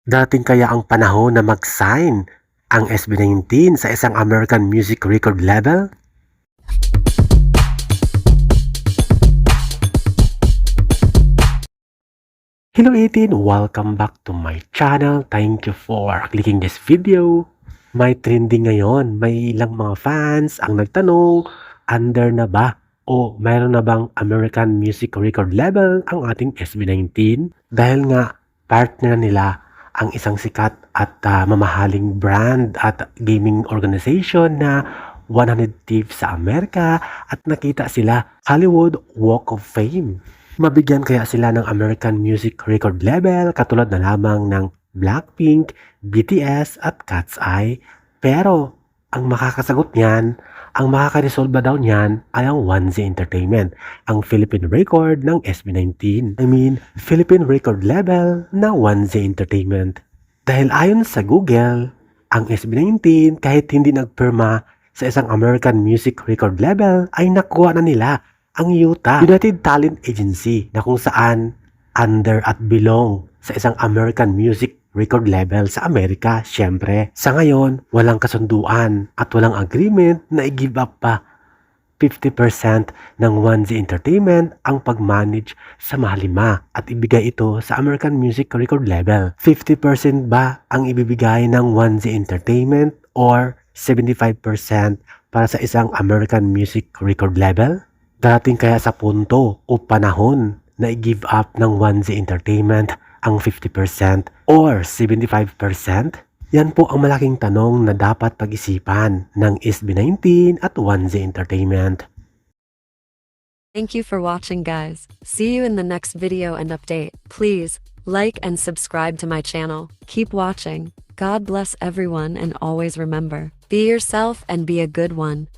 Dating kaya ang panahon na mag-sign ang SB19 sa isang American Music Record Label? Hello 18! Welcome back to my channel. Thank you for clicking this video. May trending ngayon. May ilang mga fans ang nagtanong, under na ba o mayroon na bang American Music Record Label ang ating SB19? Dahil nga partner nila ang isang sikat at mamahaling brand at gaming organization na 100 Thieves sa Amerika at nakita sila Hollywood Walk of Fame. Mabigyan kaya sila ng American Music Record Label katulad na lamang ng Blackpink, BTS at Cat's Eye. Pero ang makakasagot niyan, ang makakaresolba daw niyan ay ang 1Z Entertainment, ang Philippine record ng SB19. Philippine record label ng 1Z Entertainment. Dahil ayon sa Google, ang SB19 kahit hindi nagpirma sa isang American Music Record Label ay nakuha na nila ang UTA, United Talent Agency, na kung saan under at belong sa isang American Music Record Label sa Amerika. Siyempre, sa ngayon, walang kasunduan at walang agreement na i-give up pa 50% ng 1Z Entertainment ang pag-manage sa Mahalima at ibigay ito sa American Music Record Label. 50% ba ang ibibigay ng 1Z Entertainment or 75% para sa isang American Music Record Label? Dating kaya sa punto o panahon na i-give up ng 1Z Entertainment ang 50% or 75%? Yan po ang malaking tanong na dapat pag-isipan ng SB19 at 1Z Entertainment. Thank you for watching, guys. See you in the next video and update. Please like and subscribe to my channel. Keep watching. God bless everyone, and always remember, be yourself and be a good one.